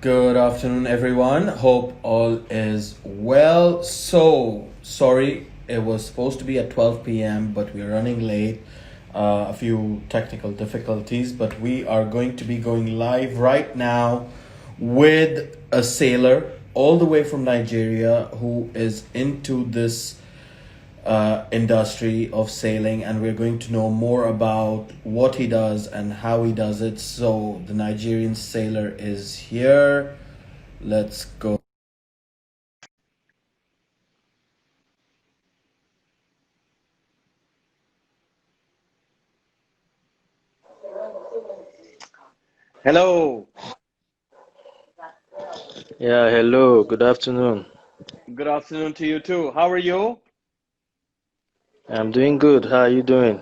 Good afternoon, everyone. Hope all is well. So, sorry, it was supposed to be at 12 p.m., but we're running late. A few technical difficulties, but we are going to be going live right now with a sailor all the way from Nigeria who is into this industry of sailing, and we're going to know more about what he does and how he does it. So, the Nigerian sailor is here. Let's go. Hello. Yeah, hello, good afternoon. Good afternoon to you too. How are you? I'm doing good. How are you doing?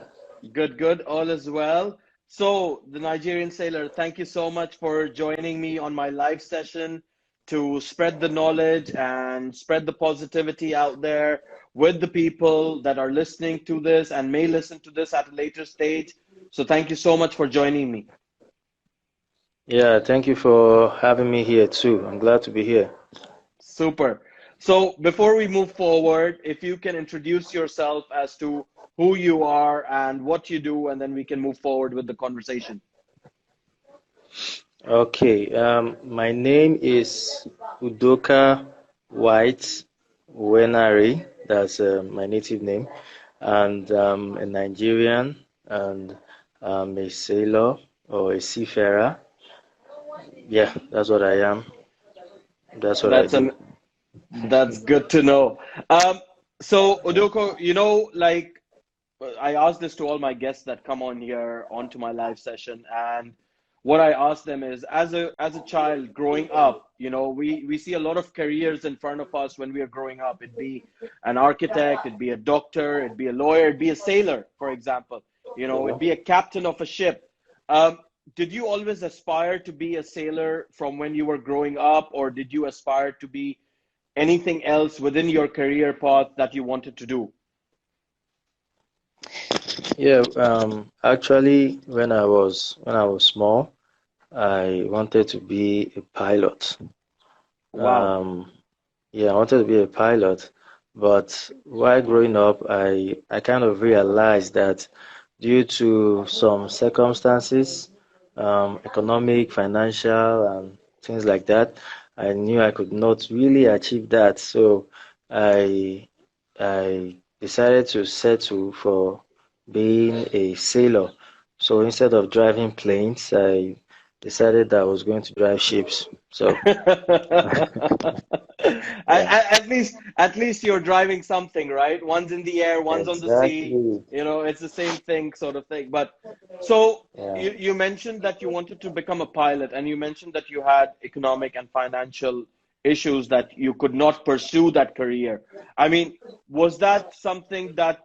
Good, good. All is well. So, the Nigerian sailor, thank you so much for joining me on my live session to spread the knowledge and spread the positivity out there with the people that are listening to this and may listen to this at a later stage. So, thank you so much for joining me. Yeah, thank you for having me here too. I'm glad to be here. Super. So before we move forward, if you can introduce yourself as to who you are and what you do, and then we can move forward with the conversation. Okay, my name is Udoka White AKA. That's my native name, and I'm a Nigerian, and I'm a sailor or a seafarer. Yeah, that's what I am. That's what I That's do. an that's good to know. So Odoko, I ask this to all my guests that come on here onto my live session, and what I ask them is, as a child growing up, we see a lot of careers in front of us when we are growing up. It'd be an architect, it'd be a doctor, it'd be a lawyer, it'd be a sailor, for example. It'd be a captain of a ship. Um, did you always aspire to be a sailor from when you were growing up, or did you aspire to be anything else within your career path that you wanted to do? Yeah, actually, when I was small, I wanted to be a pilot. Wow. Um, yeah, I wanted to be a pilot, but while growing up, I kind of realized that due to some circumstances, economic, financial, and things like that, I knew I could not really achieve that. So I I decided to settle for being a sailor. So instead of driving planes, I decided that I was going to drive ships. So yeah, At least you're driving something, right? One's in the air, one's on the sea. exactly. It's the same thing, sort of thing. But so Yeah. you mentioned that you wanted to become a pilot, and you mentioned that you had economic and financial issues that you could not pursue that career. I mean, was that something that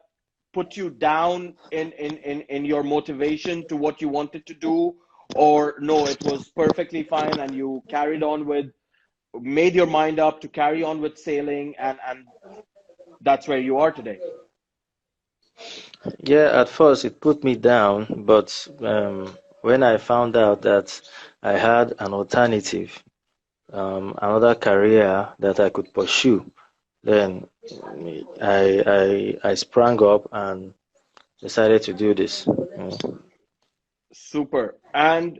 put you down in your motivation to what you wanted to do, or no, it was perfectly fine and you carried on with made your mind up to carry on with sailing, and that's where you are today. Yeah, at first it put me down, but when I found out that I had an alternative, another career that I could pursue, then I sprang up and decided to do this. Super. And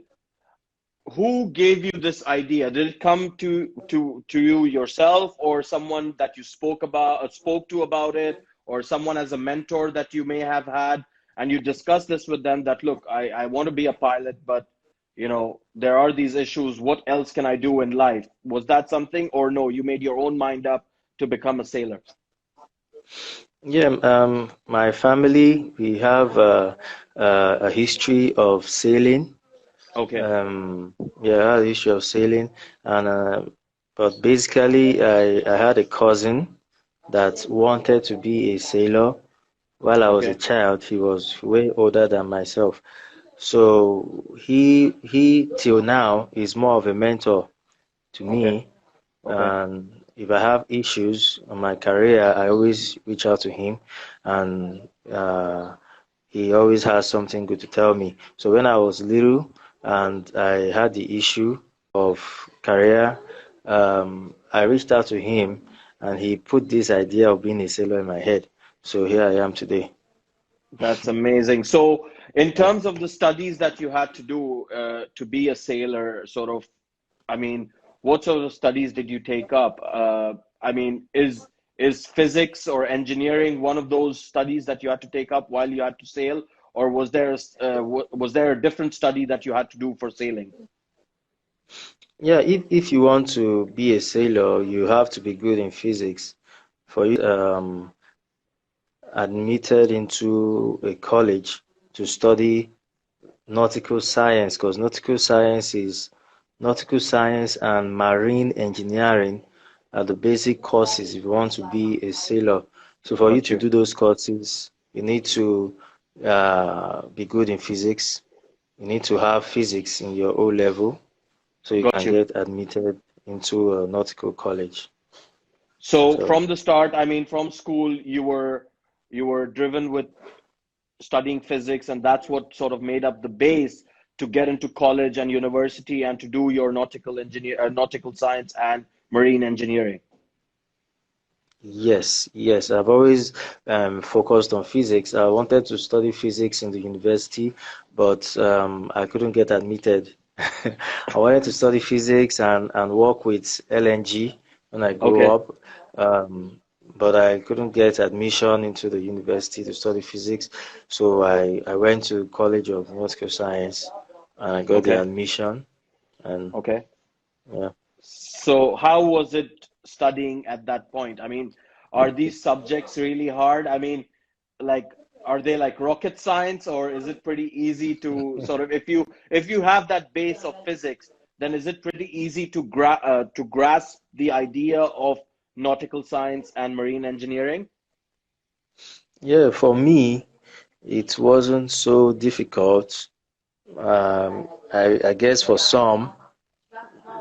who gave you this idea? Did it come to you yourself, or someone that you spoke to about it, or someone as a mentor that you may have had, and you discussed this with them that, look, I want to be a pilot, but there are these issues. What else can I do in life? Was that something, or no, you made your own mind up to become a sailor? Yeah, my family, we have a history of sailing. Okay. Um, yeah, I had a history of sailing, and but basically, I had a cousin that wanted to be a sailor. While I was a Okay. child, he was way older than myself. So he till now is more of a mentor to Okay. me. Okay. And if I have issues on my career, I always reach out to him, and he always has something good to tell me. So when I was little and I had the issue, of career, I reached out to him and he put this idea of being a sailor in my head. So here I am today. That's amazing. So, in terms of the studies that you had to do to be a sailor, sort of, I mean, what sort of studies did you take up? I mean, is physics or engineering one of those studies that you had to take up while you had to sail, or was there a different study that you had to do for sailing? Yeah, if you want to be a sailor, you have to be good in physics. For you admitted into a college to study nautical science, because nautical science and marine engineering are the basic courses if you want to be a sailor. So for you Got to you. do those courses, you need to be good in physics. You need to have physics in your O level so you Got can you. get admitted into a nautical college. So So from the start, I mean, from school, you were driven with studying physics, and that's what sort of made up the base to get into college and university and to do your nautical science and marine engineering. yes, yes, I've always focused on physics. I wanted to study physics in the university, but I couldn't get admitted. I wanted to study physics and work with LNG when I grow Okay, up, um, but I couldn't get admission into the university to study physics. So I went to College of Nautical Science and I got the okay, admission. And okay. yeah. So how was it studying at that point? I mean, are these subjects really hard? I mean, like, are they like rocket science, or is it pretty easy to sort of, if you have that base of physics, then is it pretty easy to grasp the idea of nautical science and marine engineering? Yeah, for me, it wasn't so difficult. I guess for some,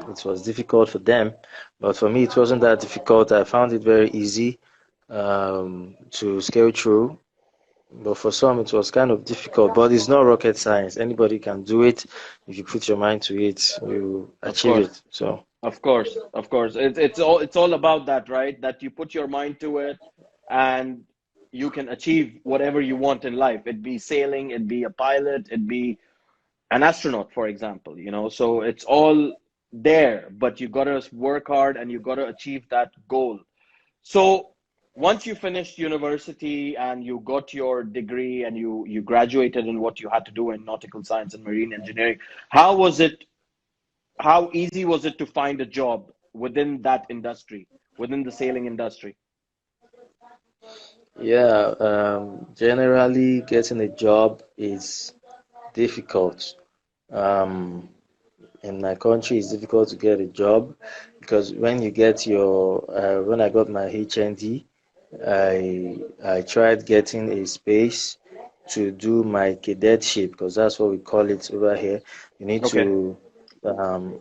it was difficult for them, but for me, it wasn't that difficult. I found it very easy to scale through. But for some, it was kind of difficult. But it's not rocket science. Anybody can do it. If you put your mind to it, you Of achieve course. it. So, Of course, of course. It's all about that, right? That you put your mind to it and you can achieve whatever you want in life. It'd be sailing, it'd be a pilot, it'd be an astronaut, for example, you know. So it's all there, but you gotta work hard and you gotta achieve that goal. So once you finished university and you got your degree and you graduated in what you had to do in nautical science and marine engineering, how was it how easy was it to find a job within that industry, within the sailing industry? yeah, generally getting a job is difficult. Um, in my country, it's difficult to get a job because when I got my HND, I tried getting a space to do my cadetship because that's what we call it over here. You need Okay, to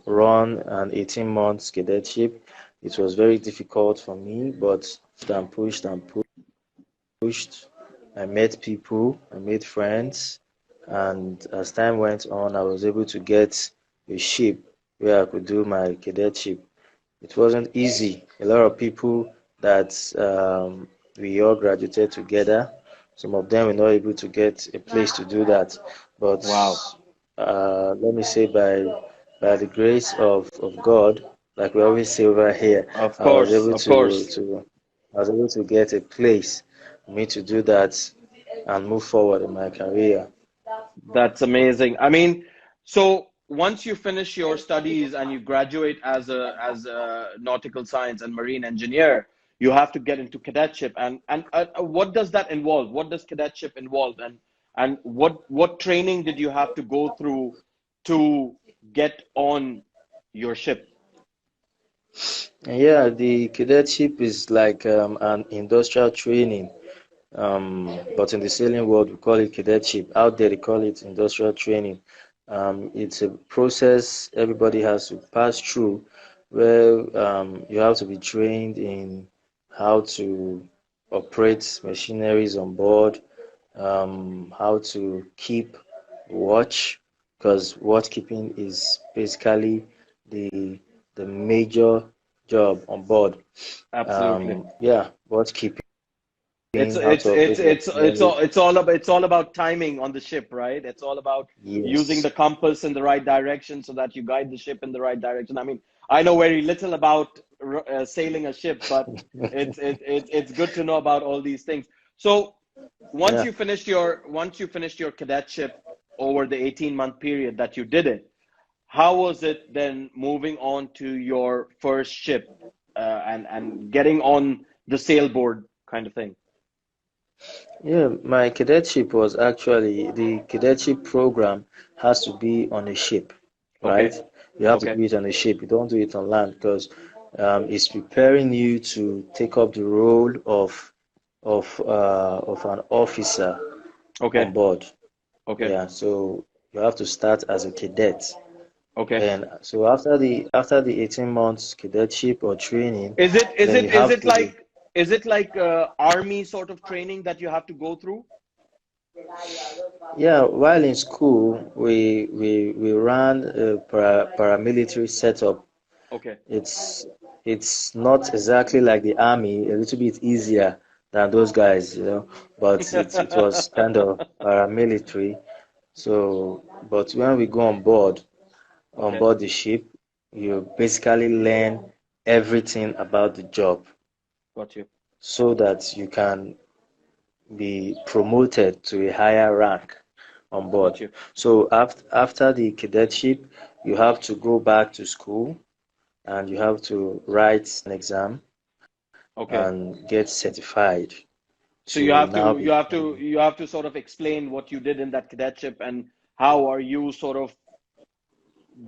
run an 18 months cadetship. It was very difficult for me, but and pushed. I met people, I made friends, and as time went on, I was able to get a ship where I could do my cadetship. It wasn't easy. A lot of people that we all graduated together, some of them were not able to get a place to do that. But wow. let me say by the grace of God, like we always say over here, Of I was course, able of course. to get a place for me to do that and move forward in my career. That's amazing. I mean, so once you finish your studies and you graduate as a nautical science and marine engineer, you have to get into cadetship. And what does that involve? What does cadetship involve? And what training did you have to go through to get on your ship? Yeah, the cadetship is like an industrial training. But in the sailing world, we call it cadetship. Out there, they call it industrial training. It's a process everybody has to pass through where you have to be trained in how to operate machineries on board, how to keep watch, because watch keeping is basically the the major job on board. Absolutely. Yeah, what's keeping It's how it's to it's operate it's it's electronic. all it's all about it's all about timing on the ship, right? It's all about using Yes. the compass in the right direction so that you guide the ship in the right direction. I mean, I know very little about sailing a ship, but it's good to know about all these things. So Yeah. once you finished your cadetship over the 18-month period that you did it, how was it then moving on to your first ship and getting on the sailboard kind of thing? Yeah, my cadetship was actually the cadetship program has to be on a ship, right? Okay. You have to Okay. do it on a ship. You don't do it on land because it's preparing you to take up the role of an officer on Okay. board. Okay. Yeah, so you have to start as a cadet. Okay. And so after the 18 months cadetship or training, Is it is then it you is have it to. like is it like army sort of training that you have to go through? Yeah, while in school, we ran a paramilitary setup. Okay. It's it's not exactly like the army, a little bit easier than those guys, but it was kind of paramilitary. So, but when we go on Okay. board the ship, you basically learn everything about the job Got you. so that you can be promoted to a higher rank on Got board. you. So after the cadetship, you have to go back to school and you have to write an exam Okay. and get certified So you to have now to you have become. to you have to sort of explain what you did in that cadetship and how are you sort of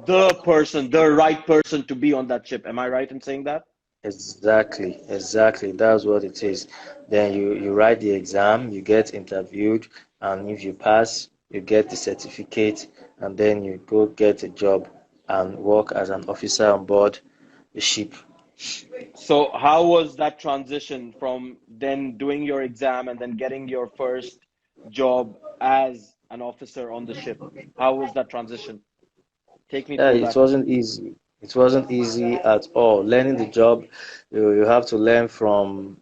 the right person to be on that ship. Am I right in saying that? Exactly. That's what it is. Then you write the exam, you get interviewed, and if you pass, you get the certificate, and then you go get a job and work as an officer on board the ship. So how was that transition from then doing your exam and then getting your first job as an officer on the ship? How was that transition? Take me Yeah, through it that. wasn't easy. It wasn't easy at all. Learning the job, you have to learn from.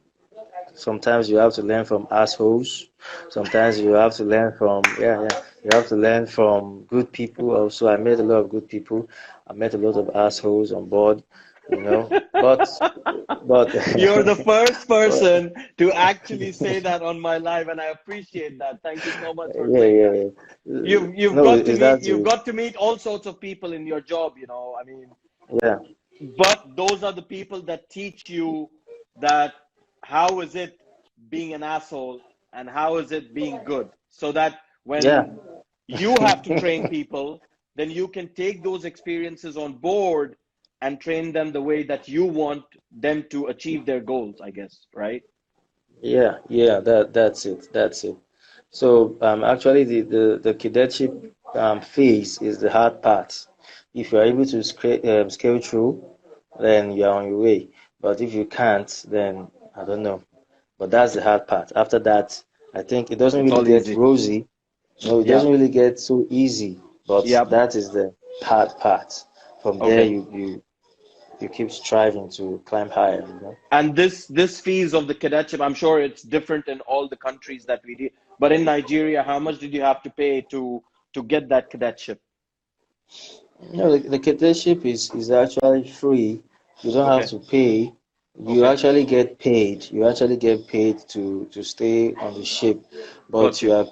Sometimes you have to learn from assholes. Sometimes you have to learn from, yeah. You have to learn from good people. Also, I met a lot of good people. I met a lot of assholes on board, you know. But, You're the first but person to actually say that on my live, and I appreciate that. Thank you so much for yeah, saying yeah, that. yeah. You've No, got to is that you've got to meet all sorts of people in your job, I mean, yeah, but those are the people that teach you that how is it being an asshole and how is it being good, so that yeah. when you have to train people, then you can take those experiences on board and train them the way that you want them to achieve their goals, I guess, right? Yeah, that's it. So actually the cadetship phase is the hard part. If you're able to scale through, then you're on your way. But if you can't, then I don't know. But that's the hard part. After that, I think it doesn't It's really all get easy. rosy. No, it Yeah. doesn't really get so easy. But Yep. that is the hard part. From there, Okay. you keep striving to climb higher. And this fees of the cadetship, I'm sure it's different in all the countries that we did. But in Nigeria, how much did you have to pay to get that cadetship? No, the cadetship is actually free. You don't have Okay. to pay. You Okay. actually get paid. You actually get paid to stay on the ship, but Got you. you are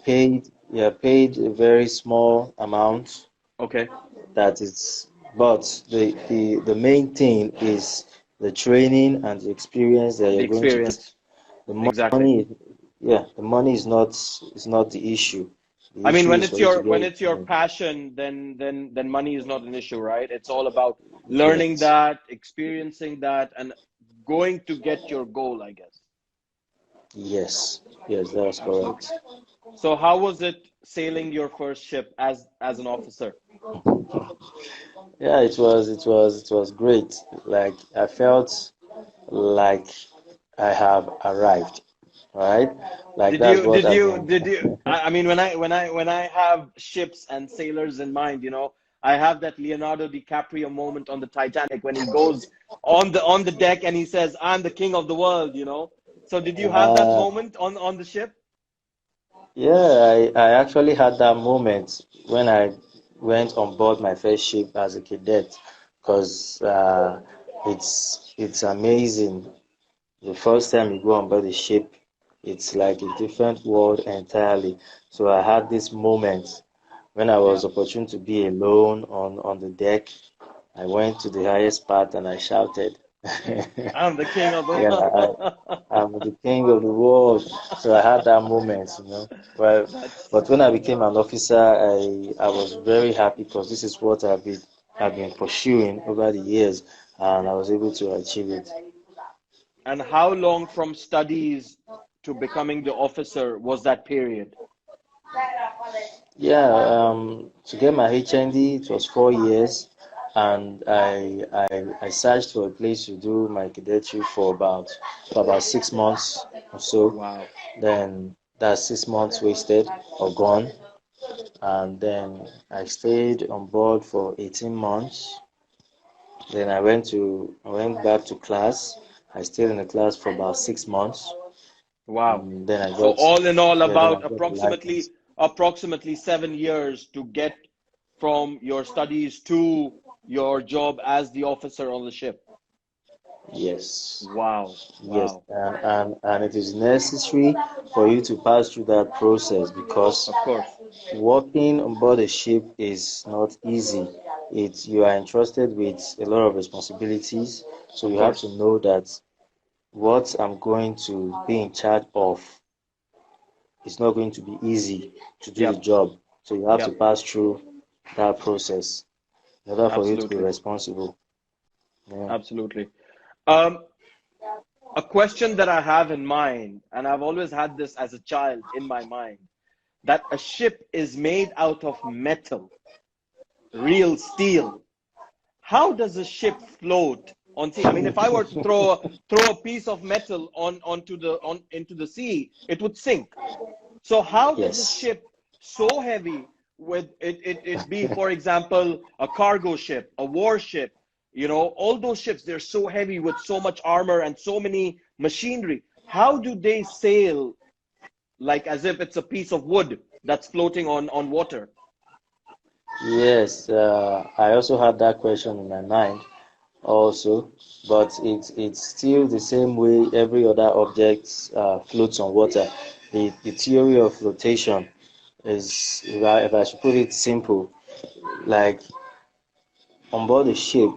paid a very small amount. Okay. That is, but the main thing is the training and the experience that The you're going to get. experience. The Exactly. money, yeah, the money is not the issue. The I mean, issue is for you to when get it's your experience. passion, then money is not an issue, right? It's all about learning Yes, that, experiencing that, and going to get your goal, I guess. yes, that's Absolutely. correct. So how was it sailing your first ship as an officer? Yeah, it was great. Like I felt like I have arrived, right? Like that's what I've been. I mean, when I have ships and sailors in mind, I have that Leonardo DiCaprio moment on the Titanic when he goes on the deck and he says, "I'm the king of the world," you know. So did you have that Uh, moment on the ship? yeah, I actually had that moment when I went on board my first ship as a cadet, because it's amazing. The first time you go on board the ship, it's like a different world entirely. So I had this moment when I Yeah. was opportune to be alone on the deck. I went to the highest part and I shouted. I'm the king of the Yeah, world. I'm the king of the world. So I had that moment, you know. Well, That's but when I became an officer, I was very happy because this is what I've been pursuing over the years, and I was able to achieve it. And how long from studies to becoming the officer was that period? Yeah, to get my HND, it was 4 years, and I searched for a place to do my cadetship for about 6 months or so. Wow. Then that's 6 months wasted or gone, and then I stayed on board for 18 months. Then I went back to class. I stayed in the class for about 6 months. Wow. Then I So got all in all, yeah, then I about got the license. approximately 7 years to get from your studies to your job as the officer on the ship. Yes. Wow. Yes, Wow. and it is necessary for you to pass through that process because Of course. working on board a ship is not easy. You are entrusted with a lot of responsibilities, so Of you have to course. know that what I'm going to be in charge of is not going to be easy to do the Yep. job. So you have to Yep. pass through that process in order for you to be Absolutely. responsible. Yeah. Absolutely. Um, a question that I have in mind, and I've always had this as a child in my mind, that a ship is made out of metal, real steel. How does a ship float on sea? I mean, if I were to throw a piece of metal on into the sea, it would sink. So how does a Yes. ship so heavy with it be, for example, a cargo ship, a warship, you know, all those ships, they're so heavy with so much armor and so many machinery. How do they sail like as if it's a piece of wood that's floating on water? Yes, I also had that question in my mind also, but it's still the same way every other object floats on water. The theory of flotation is, if I should put it simple, like on board a ship,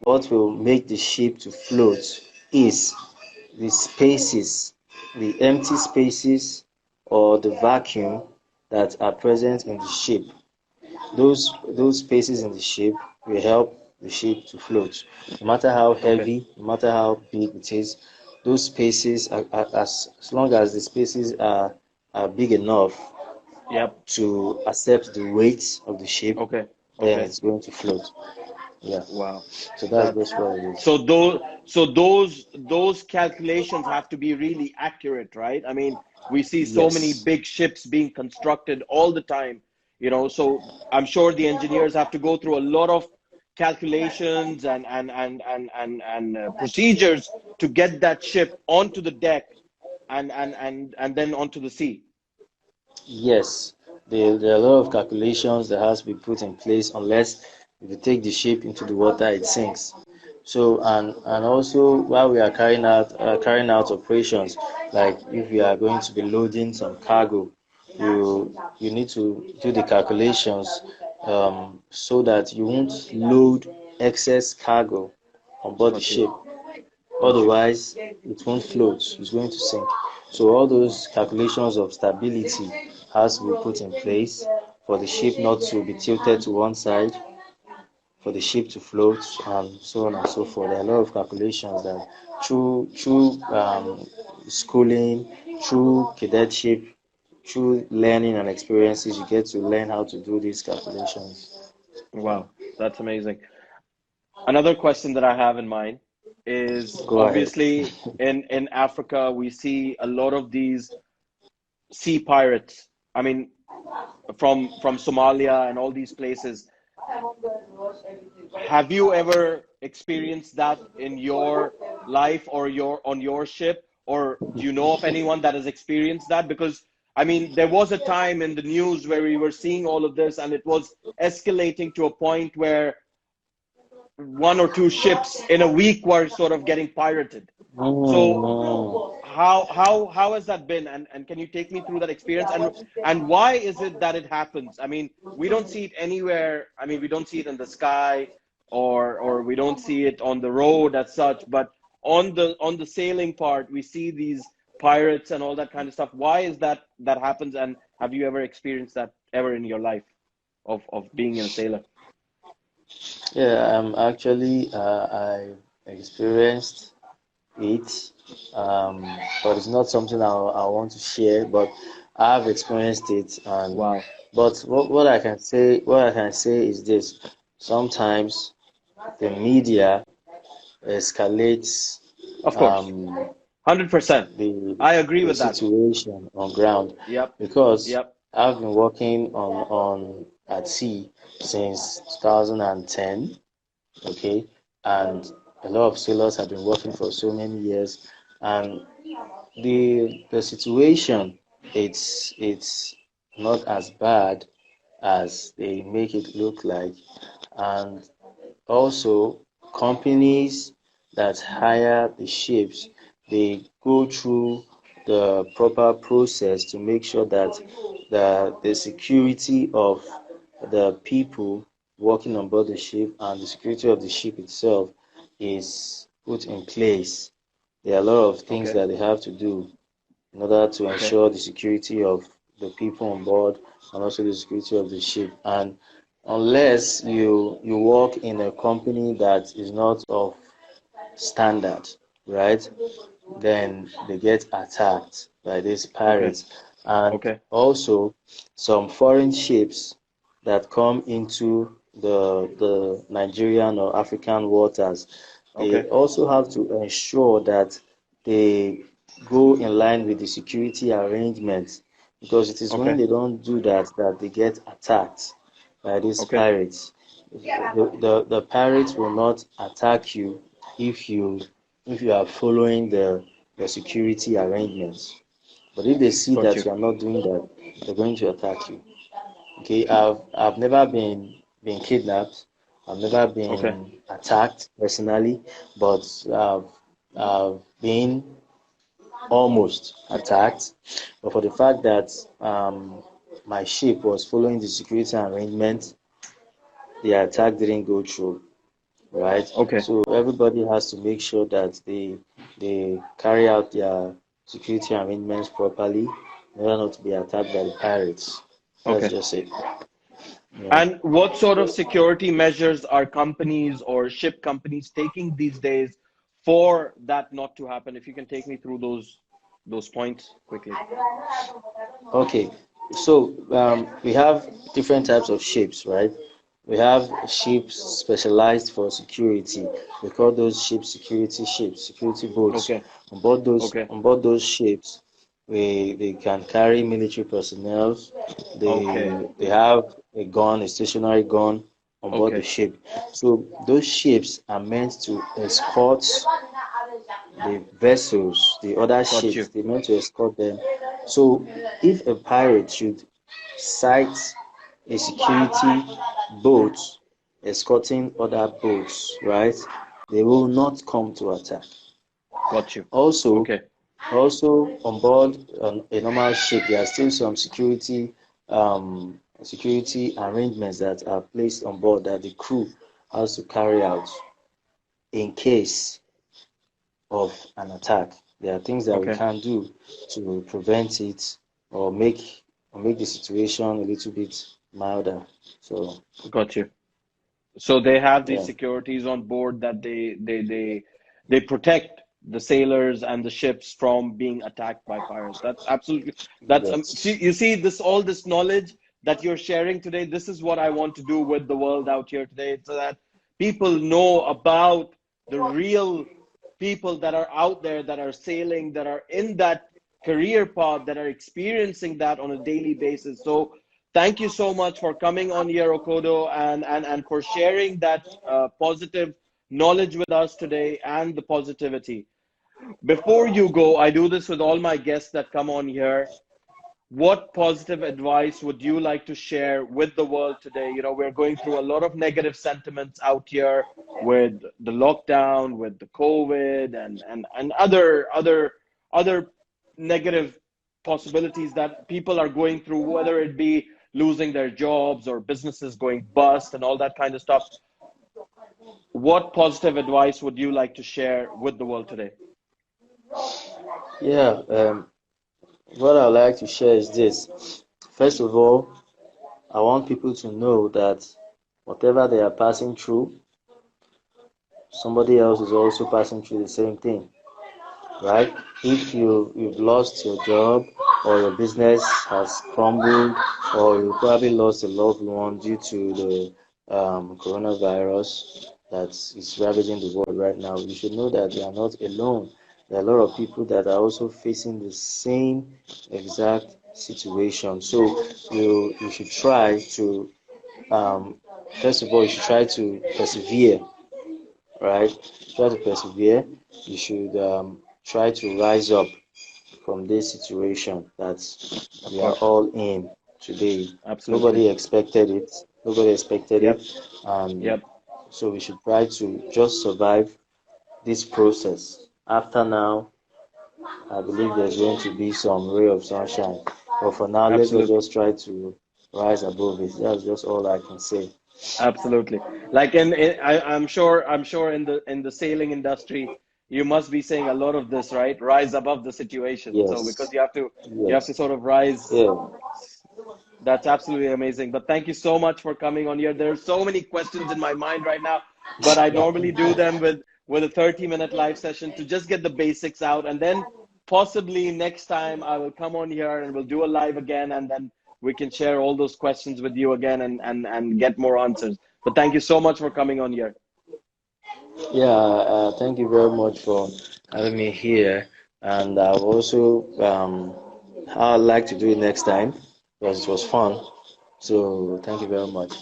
what will make the ship to float is the spaces, the empty spaces or the vacuum that are present in the ship. Those spaces in the ship will help the ship to float. No matter how Okay. heavy, no matter how big it is, those spaces as long as the spaces are big enough Yep. to accept the weight of the ship, Okay. then Okay. it's going to float. Yeah. Wow. So that's That's just what it is. so those calculations have to be really accurate, right? I mean, we see so many Yes. big ships being constructed all the time, you know, so I'm sure the engineers have to go through a lot of calculations and procedures to get that ship onto the deck and then onto the sea. Yes, there are a lot of calculations that has to be put in place unless if you take the ship into the water, it sinks. So and also while we are carrying out operations, like if we are going to be loading some cargo, you need to do the calculations so that you won't load excess cargo on board the Got you. ship. Got you. Otherwise, it won't float. It's going to sink. So all those calculations of stability has to be put in place for the ship not to be tilted to one side, for the ship to float, and so on and so forth. There are a lot of calculations that through schooling, through cadetship, through learning and experiences, you get to learn how to do these calculations. Yeah. Wow, that's amazing. Another question that I have in mind is Go ahead. obviously in Africa we see a lot of these sea pirates. I mean, from Somalia and all these places. Have you ever experienced that in your life or your on your ship, or do you know of anyone that has experienced that? Because I mean, there was a time in the news where we were seeing all of this, and it was escalating to a point where one or two ships in a week were sort of getting pirated. So Mm, how has that been? And can you take me through that experience? And why is it that it happens? I mean, we don't see it anywhere. I mean, we don't see it in the sky, or we don't see it on the road as such, but on the sailing part, we see these pirates and all that kind of stuff. Why is that happens? And have you ever experienced that ever in your life of being a sailor? yeah, actually, I experienced it, but it's not something I want to share. But I've experienced it, and Wow. but what I can say is this: sometimes the media escalates Of course. um, 100%. the I agree the with that. situation on ground Yep. because Yep. I've been working on at sea since 2010. Okay, and a lot of sailors have been working for so many years, and the situation, it's not as bad as they make it look like. And also, companies that hire the ships, they go through the proper process to make sure that the security of the people working on board the ship and the security of the ship itself is put in place. There are a lot of things Okay. that they have to do in order to Okay. ensure the security of the people on board and also the security of the ship. And unless you work in a company that is not of standard, right? Then they get attacked by these Okay. pirates. And Okay. also some foreign ships that come into the Nigerian or African waters, they Okay. also have to ensure that they go in line with the security arrangements, because it is when Okay. they don't do that that they get attacked by these Okay. pirates. The pirates will not attack you if you are following the security arrangements. But if they see Got that you. you are not doing that, they're going to attack you. Okay, I've never been kidnapped. I've never Okay. been attacked personally, but I've been almost attacked. But for the fact that my ship was following the security arrangement, the attack didn't go through, right? Okay. So everybody has to make sure that they carry out their security arrangements properly in order not to be attacked by the pirates. That's Okay. just it. Yeah. And what sort of security measures are companies or ship companies taking these days for that not to happen? If you can take me through those points quickly. Okay. So we have different types of ships, right? We have ships specialized for security. We call those ships security ships, security boats. Okay. Okay. On board those ships, they can carry military personnel. Okay. They have a gun, a stationary gun on board the Okay. ship. So those ships are meant to escort the vessels, the other Got ships. you. They're meant to escort them. So if a pirate should sight a security boat escorting other boats, right? They will not come to attack. Got you. Also, Okay. on board a normal ship, there are still some security arrangements that are placed on board that the crew has to carry out in case of an attack. There are things that we Okay. can do to prevent it or make the situation a little bit milder. So Got you. So they have these yeah, securities on board that they protect the sailors and the ships from being attacked by pirates. That's absolutely that's see yes, you see this all this knowledge that you're sharing today. This is what I want to do with the world out here today, so that people know about the real people that are out there, that are sailing, that are in that career path, that are experiencing that on a daily basis. So Thank you so much for coming on here, Okodo, and for sharing that positive knowledge with us today and the positivity. Before you go, I do this with all my guests that come on here. What positive advice would you like to share with the world today? You know, we're going through a lot of negative sentiments out here with the lockdown, with the COVID, and other negative possibilities that people are going through, whether it be losing their jobs or businesses going bust and all that kind of stuff. What positive advice would you like to share with the world today? Yeah, what I'd like to share is this. First of all, I want people to know that whatever they are passing through, somebody else is also passing through the same thing, right? If you've lost your job or your business has crumbled or you probably lost a loved one due to the coronavirus that is ravaging the world right now, you should know that you are not alone. There are a lot of people that are also facing the same exact situation. So you should try to first of all you should try to persevere, right? Try to persevere. You should try to rise up from this situation that Of we are course. all in today. Absolutely. Nobody expected it. Nobody expected Yep. it. And Yep. so we should try to just survive this process. After now, I believe there's going to be some ray of sunshine. But for now, let us Absolutely. just try to rise above it. That's just all I can say. Absolutely. Like I'm sure in the sailing industry, you must be saying a lot of this, right? Rise above the situation. So because Yes. you have to Yes. sort of rise. Yeah. That's absolutely amazing. But thank you so much for coming on here. There are so many questions in my mind right now, but I normally do them with a 30-minute live session to just get the basics out, and then possibly next time I will come on here and we'll do a live again, and then we can share all those questions with you again and get more answers. But thank you so much for coming on here. Yeah, thank you very much for having me here. And I've also, I'd like to do it next time because it was fun. So thank you very much.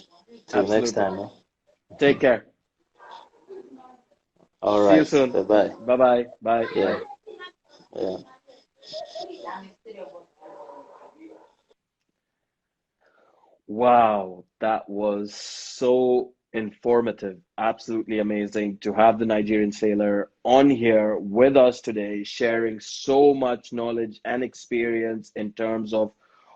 Till next Absolutely. time. Eh? Take care. All See you right. soon. Bye bye. Bye bye. Bye Yeah. bye. Yeah. Wow, that was so informative. Absolutely amazing to have the Nigerian sailor on here with us today, sharing so much knowledge and experience in terms of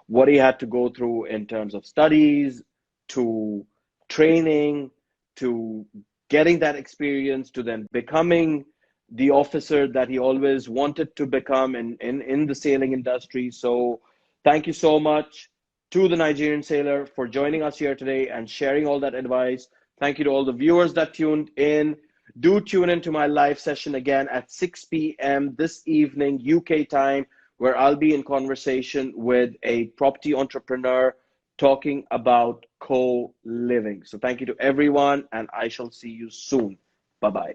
what he had to go through in terms of studies, to training, to getting that experience, to then becoming the officer that he always wanted to become in the sailing industry. So, thank you so much to the Nigerian sailor for joining us here today and sharing all that advice. Thank you to all the viewers that tuned in. Do tune into my live session again at 6 p.m. this evening, UK time, where I'll be in conversation with a property entrepreneur talking about co living. So, thank you to everyone, and I shall see you soon. Bye bye.